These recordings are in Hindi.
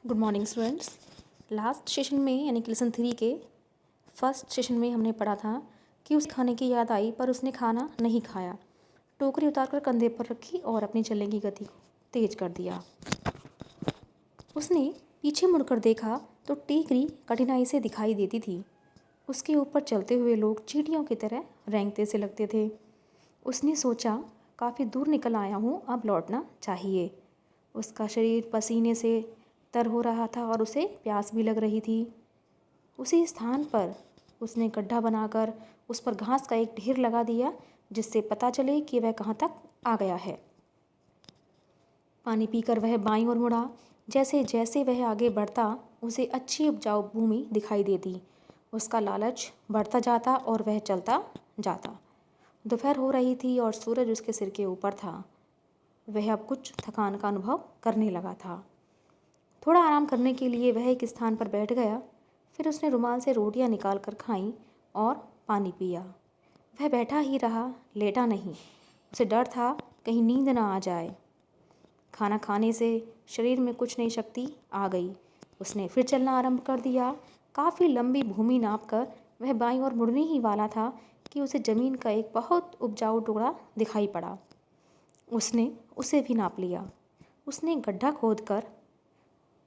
Good morning students. Last session में यानी कि लेसन 3 के फर्स्ट सेशन में हमने पढ़ा था कि उस खाने की याद आई पर उसने खाना नहीं खाया। टोकरी उतारकर कंधे पर रखी और अपनी चलने की गति को तेज कर दिया। उसने पीछे मुड़कर देखा तो टीकरी कठिनाई से दिखाई देती थी। उसके ऊपर चलते हुए लोग चींटियों की तरह रेंगते से लगते थे। उसने सोचा, काफ़ी दूर निकल आया हूँ, अब लौटना चाहिए। उसका शरीर पसीने से तर हो रहा था और उसे प्यास भी लग रही थी। उसी स्थान पर उसने गड्ढा बनाकर उस पर घास का एक ढेर लगा दिया, जिससे पता चले कि वह कहाँ तक आ गया है। पानी पीकर वह बाईं ओर मुड़ा। जैसे जैसे वह आगे बढ़ता उसे अच्छी उपजाऊ भूमि दिखाई देती। उसका लालच बढ़ता जाता और वह चलता जाता। दोपहर हो रही थी और सूरज उसके सिर के ऊपर था। वह अब कुछ थकान का अनुभव करने लगा था। थोड़ा आराम करने के लिए वह एक स्थान पर बैठ गया। फिर उसने रुमाल से रोटियां निकाल कर खाईं और पानी पिया। वह बैठा ही रहा, लेटा नहीं। उसे डर था कहीं नींद ना आ जाए। खाना खाने से शरीर में कुछ नई शक्ति आ गई। उसने फिर चलना आरंभ कर दिया। काफ़ी लंबी भूमि नापकर वह बाईं ओर मुड़ने ही वाला था कि उसे ज़मीन का एक बहुत उपजाऊ टुकड़ा दिखाई पड़ा। उसने उसे भी नाप लिया। उसने गड्ढा खोदकर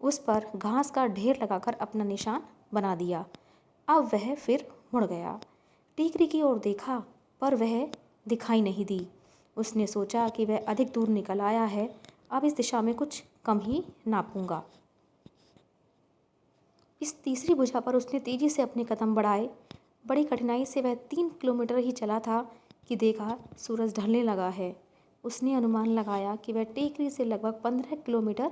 उस पर घास का ढेर लगाकर अपना निशान बना दिया। अब वह फिर मुड़ गया। टीकरी की ओर देखा पर वह दिखाई नहीं दी। उसने सोचा कि वह अधिक दूर निकल आया है, अब इस दिशा में कुछ कम ही नापूंगा। इस तीसरी भुजा पर उसने तेजी से अपने कदम बढ़ाए। बड़ी कठिनाई से वह 3 किलोमीटर ही चला था कि देखा सूरज ढलने लगा है। उसने अनुमान लगाया कि वह टेकरी से लगभग 15 किलोमीटर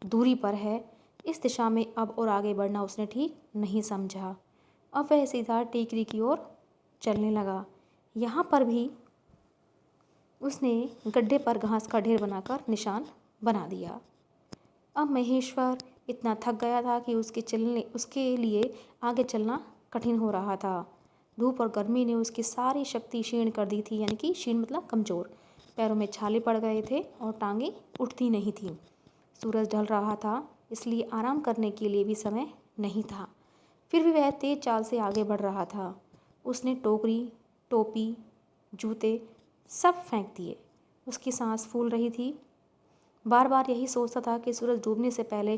दूरी पर है। इस दिशा में अब और आगे बढ़ना उसने ठीक नहीं समझा। अब वह सीधा टेकरी की ओर चलने लगा। यहाँ पर भी उसने गड्ढे पर घास का ढेर बनाकर निशान बना दिया। अब महेश्वर इतना थक गया था कि उसके लिए आगे चलना कठिन हो रहा था। धूप और गर्मी ने उसकी सारी शक्ति क्षीण कर दी थी, यानी कि क्षीण मतलब कमज़ोर। पैरों में छाले पड़ गए थे और टांगें उठती नहीं थीं। सूरज ढल रहा था, इसलिए आराम करने के लिए भी समय नहीं था। फिर भी वह तेज चाल से आगे बढ़ रहा था। उसने टोकरी, टोपी, जूते सब फेंक दिए। उसकी सांस फूल रही थी। बार बार यही सोचता था कि सूरज डूबने से पहले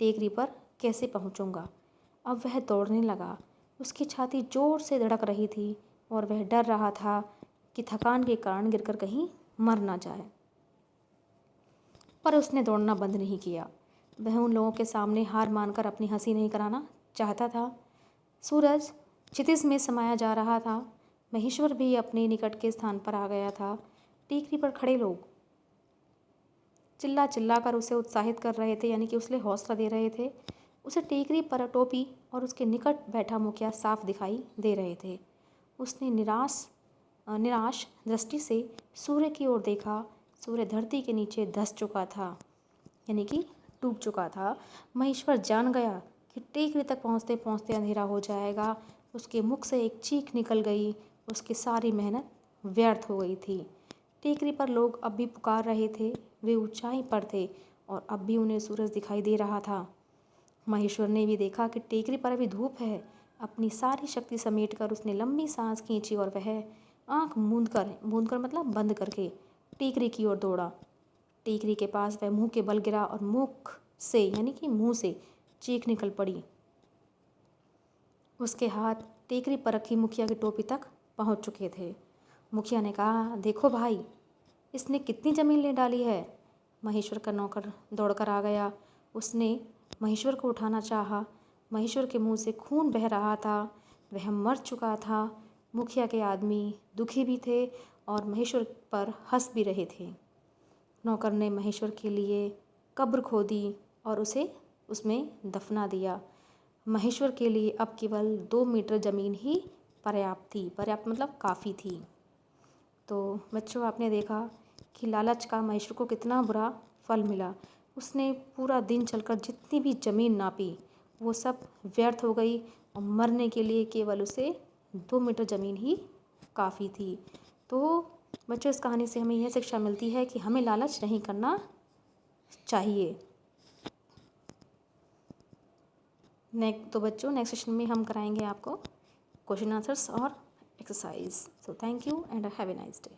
टेकरी पर कैसे पहुंचूंगा। अब वह दौड़ने लगा। उसकी छाती जोर से धड़क रही थी और वह डर रहा था कि थकान के कारण गिरकर कहीं मर ना जाए। पर उसने दौड़ना बंद नहीं किया। वह उन लोगों के सामने हार मानकर अपनी हंसी नहीं कराना चाहता था। सूरज क्षितिज में समाया जा रहा था। महेश्वर भी अपने निकट के स्थान पर आ गया था। टेकरी पर खड़े लोग चिल्ला चिल्ला कर उसे उत्साहित कर रहे थे, यानी कि उसे हौसला दे रहे थे। उसे टेकरी पर टोपी और उसके निकट बैठा मुखिया साफ दिखाई दे रहे थे। उसने निराश दृष्टि से सूर्य की ओर देखा। सूर्य धरती के नीचे धंस चुका था, यानी कि डूब चुका था। महेश्वर जान गया कि टेकरी तक पहुँचते पहुँचते अंधेरा हो जाएगा। उसके मुख से एक चीख निकल गई। उसकी सारी मेहनत व्यर्थ हो गई थी। टेकरी पर लोग अब भी पुकार रहे थे। वे ऊंचाई पर थे और अब भी उन्हें सूरज दिखाई दे रहा था। महेश्वर ने भी देखा कि टेकरी पर अभी धूप है। अपनी सारी शक्ति समेटकर उसने लंबी सांस खींची और वह आंख मूंदकर मतलब बंद करके टेकरी की ओर दौड़ा। टेकरी के पास वह मुंह के बल गिरा और मुख से यानी कि मुंह से चीख निकल पड़ी। उसके हाथ टेकरी पर रखी मुखिया की टोपी तक पहुंच चुके थे। मुखिया ने कहा, देखो भाई, इसने कितनी ज़मीन ले डाली है। महेश्वर का नौकर दौड़कर आ गया। उसने महेश्वर को उठाना चाहा। महेश्वर के मुंह से खून बह रहा था। वह मर चुका था। मुखिया के आदमी दुखी भी थे और महेश्वर पर हंस भी रहे थे। नौकर ने महेश्वर के लिए कब्र खोदी और उसे उसमें दफना दिया। महेश्वर के लिए अब केवल 2 मीटर ज़मीन ही पर्याप्त थी। पर्याप्त मतलब काफ़ी थी। तो बच्चों, आपने देखा कि लालच का महेश्वर को कितना बुरा फल मिला। उसने पूरा दिन चलकर जितनी भी ज़मीन नापी वो सब व्यर्थ हो गई और मरने के लिए केवल उसे 2 मीटर ज़मीन ही काफ़ी थी। तो बच्चों, इस कहानी से हमें यह शिक्षा मिलती है कि हमें लालच नहीं करना चाहिए। तो बच्चों नेक्स्ट सेशन में हम कराएंगे आपको क्वेश्चन आंसर्स और exercise. So thank you and have a nice day.